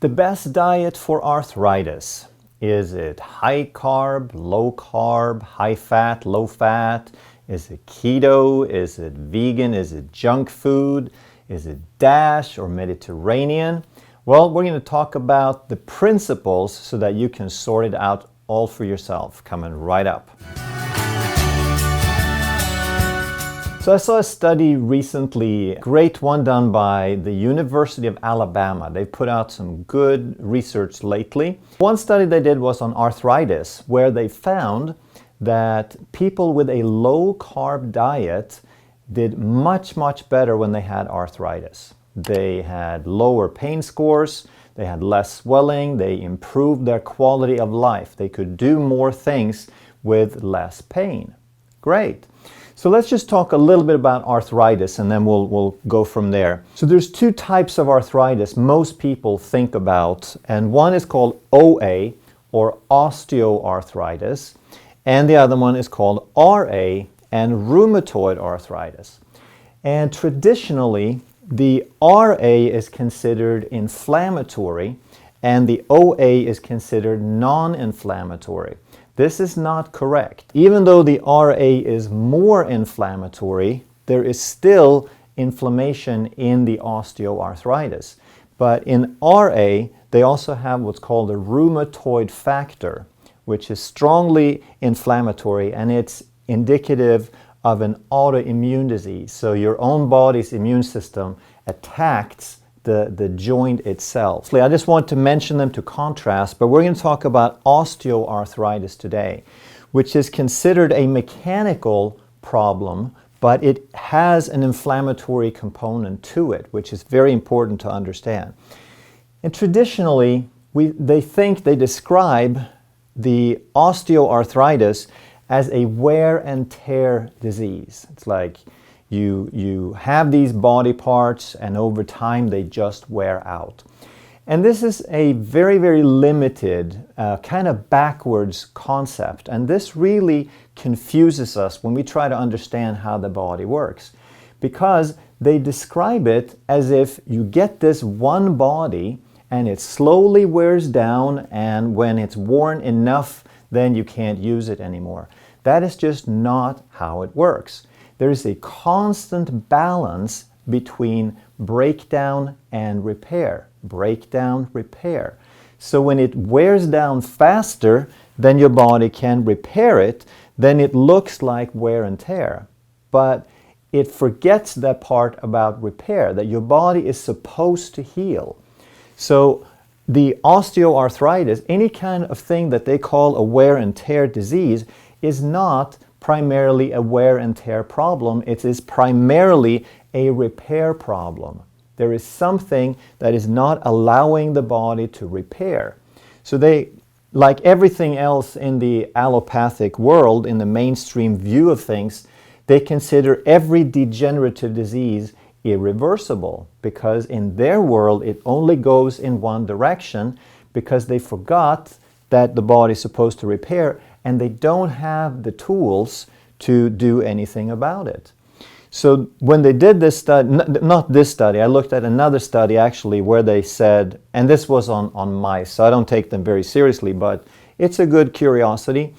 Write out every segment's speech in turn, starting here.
The best diet for arthritis. Is it high carb, low carb, high fat, low fat? Is it keto? Is it vegan? Is it junk food? Is it DASH or Mediterranean? Well, we're going to talk about the principles so that you can sort it out all for yourself. Coming right up. So I saw a study recently, great one done by the University of Alabama. They've put out some good research lately. One study they did was on arthritis, where they found that people with a low-carb diet did much, much better when they had arthritis. They had lower pain scores, they had less swelling, they improved their quality of life. They could do more things with less pain. Great. So let's just talk a little bit about arthritis and then we'll go from there. So there's two types of arthritis most people think about, and one is called OA or osteoarthritis, and the other one is called RA and rheumatoid arthritis. And traditionally, the RA is considered inflammatory and the OA is considered non-inflammatory. This is not correct. Even though the RA is more inflammatory, there is still inflammation in the osteoarthritis. But in RA, they also have what's called a rheumatoid factor, which is strongly inflammatory, and it's indicative of an autoimmune disease. So your own body's immune system attacks the joint itself. I just want to mention them to contrast, but we're going to talk about osteoarthritis today, which is considered a mechanical problem, but it has an inflammatory component to it, which is very important to understand. And traditionally, they describe the osteoarthritis as a wear and tear disease. It's like you have these body parts and over time they just wear out. And this is a very, very limited, kind of backwards concept. And this really confuses us when we try to understand how the body works. Because they describe it as if you get this one body and it slowly wears down, and when it's worn enough, then you can't use it anymore. That is just not how it works. There is a constant balance between breakdown and repair. Breakdown, repair. So when it wears down faster than your body can repair it, then it looks like wear and tear. But it forgets that part about repair, that your body is supposed to heal. So the osteoarthritis, any kind of thing that they call a wear and tear disease, is not primarily a wear and tear problem. It is primarily a repair problem. There is something that is not allowing the body to repair. So they, like everything else in the allopathic world, in the mainstream view of things, they consider every degenerative disease irreversible, because in their world it only goes in one direction, because they forgot that the body is supposed to repair, and they don't have the tools to do anything about it. So when they did this study, not this study, I looked at another study actually where they said, and this was on mice, so I don't take them very seriously, but it's a good curiosity,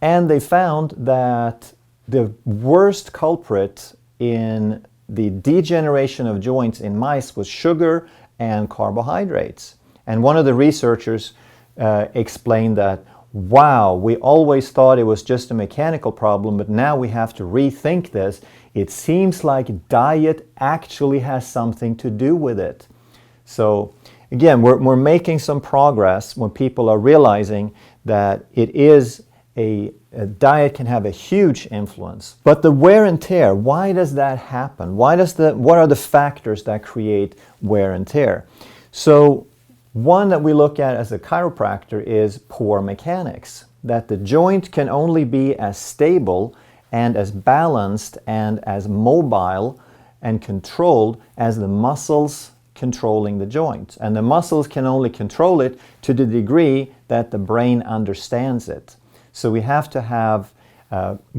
and they found that the worst culprit in the degeneration of joints in mice was sugar and carbohydrates. And one of the researchers explained that, wow, we always thought it was just a mechanical problem, but now we have to rethink this. It seems like diet actually has something to do with it. So again, we're making some progress when people are realizing that it is a diet can have a huge influence. But the wear and tear, why does that happen? What are the factors that create wear and tear? So one that we look at as a chiropractor is poor mechanics, that the joint can only be as stable and as balanced and as mobile and controlled as the muscles controlling the joint. And the muscles can only control it to the degree that the brain understands it. So we have to have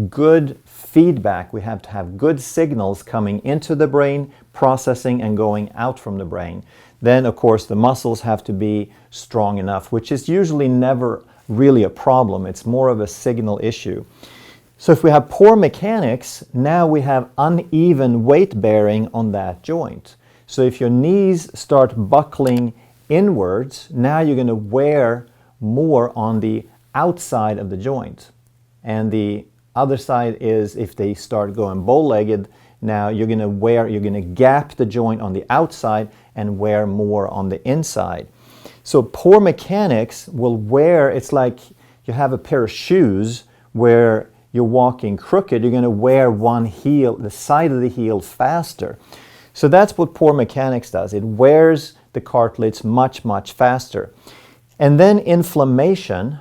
good feedback. We have to have good signals coming into the brain, processing and going out from the brain. then of course the muscles have to be strong enough, which is usually never really a problem. It's more of a signal issue. So if we have poor mechanics, now we have uneven weight bearing on that joint. So if your knees start buckling inwards, now you're going to wear more on the outside of the joint. And the other side is if they start going bow-legged, now you're going to gap the joint on the outside and wear more on the inside. So poor mechanics will wear, it's like you have a pair of shoes where you're walking crooked, you're going to wear one heel, the side of the heel faster. So that's what poor mechanics does. It wears the cartilage much, much faster. And then inflammation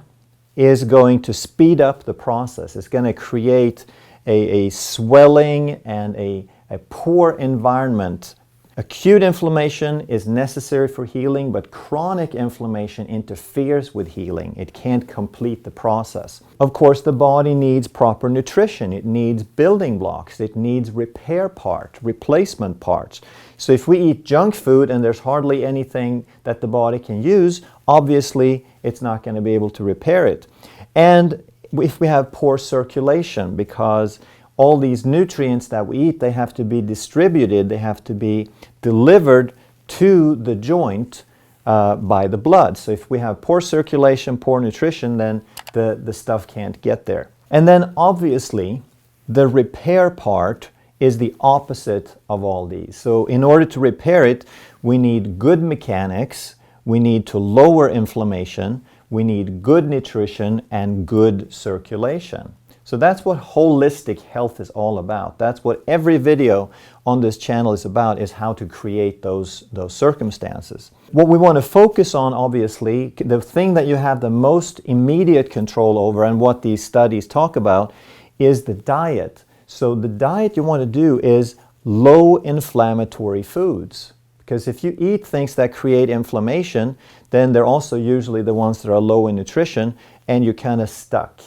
is going to speed up the process. It's going to create a swelling and a poor environment. Acute inflammation is necessary for healing, but chronic inflammation interferes with healing. It can't complete the process. Of course, the body needs proper nutrition. It needs building blocks. It needs replacement parts. So if we eat junk food and there's hardly anything that the body can use, obviously it's not going to be able to repair it. And if we have poor circulation, because all these nutrients that we eat, they have to be distributed, they have to be delivered to the joint by the blood. So if we have poor circulation, poor nutrition, then the stuff can't get there. And then obviously the repair part is the opposite of all these. So in order to repair it, we need good mechanics, we need to lower inflammation, we need good nutrition and good circulation. So that's what holistic health is all about. That's what every video on this channel is about, is how to create those circumstances. What we want to focus on, obviously, the thing that you have the most immediate control over and what these studies talk about is the diet. So the diet you want to do is low inflammatory foods. Because if you eat things that create inflammation, then they're also usually the ones that are low in nutrition, and you're kind of stuck.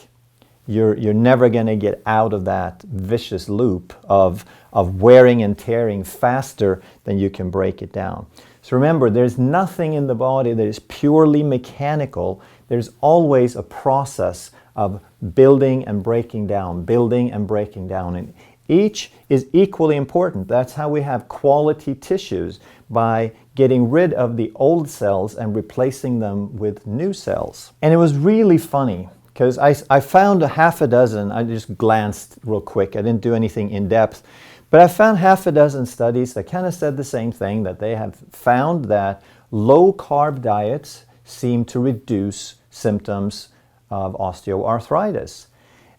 You're never going to get out of that vicious loop of wearing and tearing faster than you can break it down. So remember, there's nothing in the body that is purely mechanical. There's always a process of building and breaking down, building and breaking down. And each is equally important. That's how we have quality tissues, by getting rid of the old cells and replacing them with new cells. And it was really funny, because I found a half a dozen, I just glanced real quick, I didn't do anything in depth, but I found half a dozen studies that kind of said the same thing, that they have found that low-carb diets seem to reduce symptoms of osteoarthritis.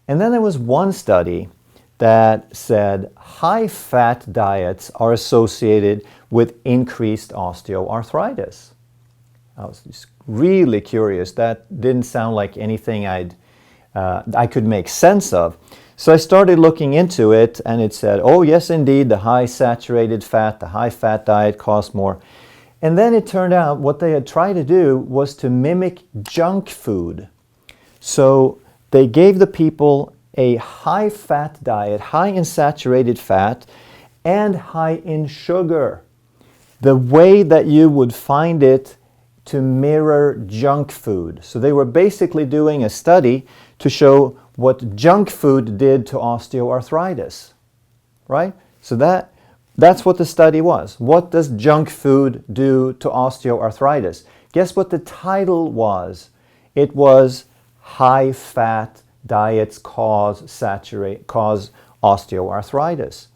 And then there was one study that said high-fat diets are associated with increased osteoarthritis. I was just really curious. That didn't sound like anything I could make sense of. So I started looking into it, and it said, oh yes indeed, the high saturated fat, the high fat diet costs more. And then it turned out what they had tried to do was to mimic junk food. So they gave the people a high fat diet, high in saturated fat and high in sugar, the way that you would find it to mirror junk food. So they were basically doing a study to show what junk food did to osteoarthritis, right? So that's what the study was. What does junk food do to osteoarthritis? Guess what the title was? It was high fat diets cause osteoarthritis.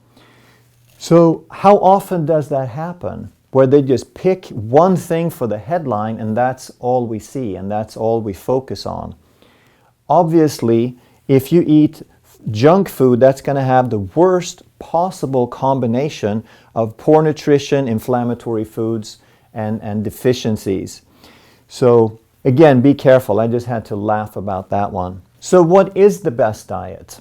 So how often does that happen? Where they just pick one thing for the headline and that's all we see and that's all we focus on. Obviously, if you eat junk food, that's going to have the worst possible combination of poor nutrition, inflammatory foods, and deficiencies. So again, be careful. I just had to laugh about that one. So what is the best diet?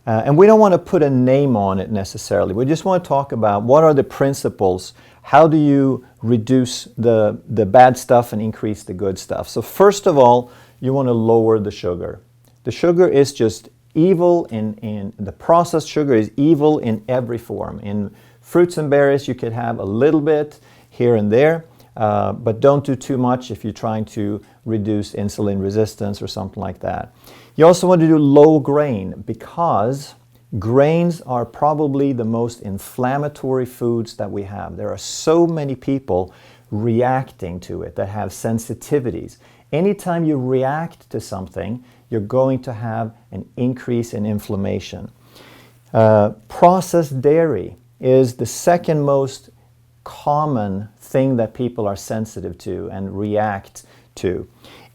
And we don't want to put a name on it necessarily. We just want to talk about what are the principles. How do you reduce the bad stuff and increase the good stuff? So first of all, you want to lower the sugar. The sugar is just evil in the processed sugar is evil in every form. In fruits and berries, you could have a little bit here and there. but don't do too much if you're trying to reduce insulin resistance or something like that. You also want to do low grain, because grains are probably the most inflammatory foods that we have. There are so many people reacting to it that have sensitivities. Anytime you react to something, you're going to have an increase in inflammation. Processed dairy is the second most common thing that people are sensitive to and react to.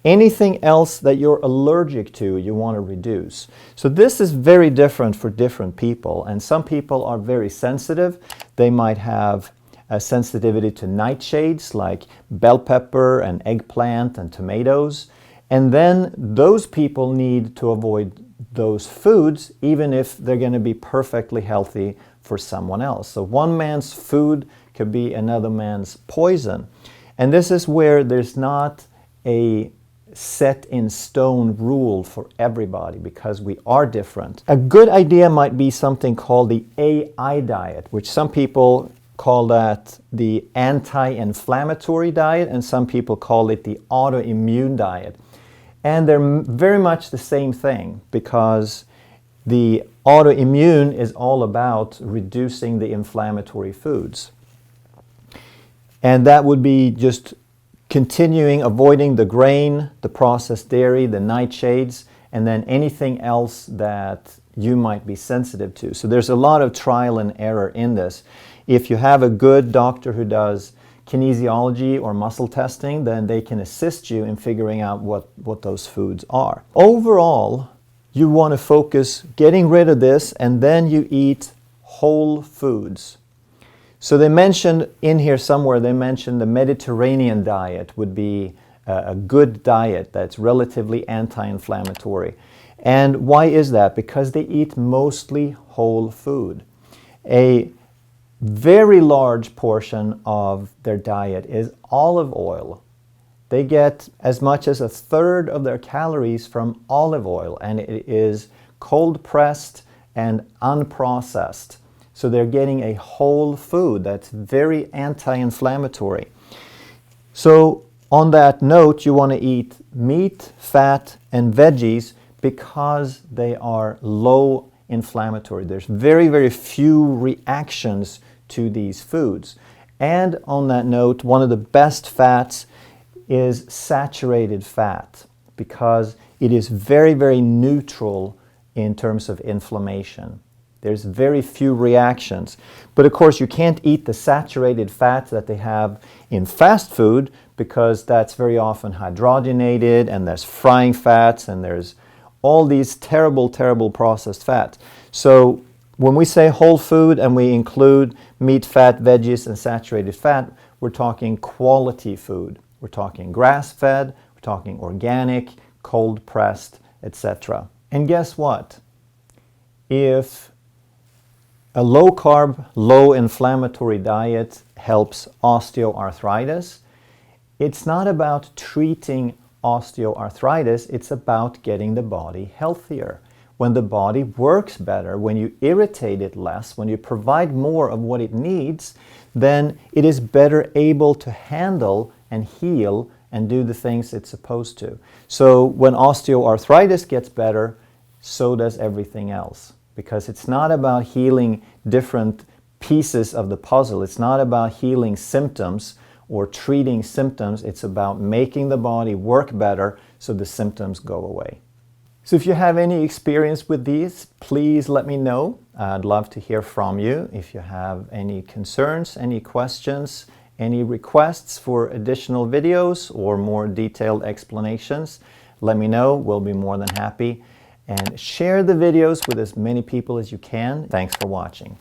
Anything else that you're allergic to, you want to reduce. So this is very different for different people, and some people are very sensitive. They might have a sensitivity to nightshades like bell pepper and eggplant and tomatoes, and then those people need to avoid those foods even if they're going to be perfectly healthy for someone else. So one man's food could be another man's poison. And this is where there's not a set in stone rule for everybody, because we are different. A good idea might be something called the AI diet, which some people call that the anti-inflammatory diet, and some people call it the autoimmune diet. And they're very much the same thing, because the autoimmune is all about reducing the inflammatory foods. And that would be just continuing avoiding the grain, the processed dairy, the nightshades, and then anything else that you might be sensitive to. So there's a lot of trial and error in this. If you have a good doctor who does kinesiology or muscle testing, then they can assist you in figuring out what those foods are. Overall, you want to focus getting rid of this, and then you eat whole foods. So they mentioned in here somewhere, they mentioned the Mediterranean diet would be a good diet that's relatively anti-inflammatory. And why is that? Because they eat mostly whole food. A very large portion of their diet is olive oil. They get as much as a third of their calories from olive oil, and it is cold pressed and unprocessed. So they're getting a whole food that's very anti-inflammatory. So on that note, you want to eat meat, fat, and veggies because they are low inflammatory. There's very, very few reactions to these foods. And on that note, one of the best fats is saturated fat, because it is very, very neutral in terms of inflammation. There's very few reactions. But of course, you can't eat the saturated fats that they have in fast food, because that's very often hydrogenated, and there's frying fats, and there's all these terrible, terrible processed fats. So when we say whole food and we include meat, fat, veggies, and saturated fat, we're talking quality food. We're talking grass-fed, we're talking organic, cold-pressed, etc. And guess what? If a low-carb, low-inflammatory diet helps osteoarthritis, it's not about treating osteoarthritis, it's about getting the body healthier. When the body works better, when you irritate it less, when you provide more of what it needs, then it is better able to handle and heal and do the things it's supposed to. So when osteoarthritis gets better, so does everything else. Because it's not about healing different pieces of the puzzle. It's not about healing symptoms or treating symptoms. It's about making the body work better so the symptoms go away. So if you have any experience with these, please let me know. I'd love to hear from you. If you have any concerns, any questions, any requests for additional videos or more detailed explanations, let me know. We'll be more than happy. And share the videos with as many people as you can. Thanks for watching.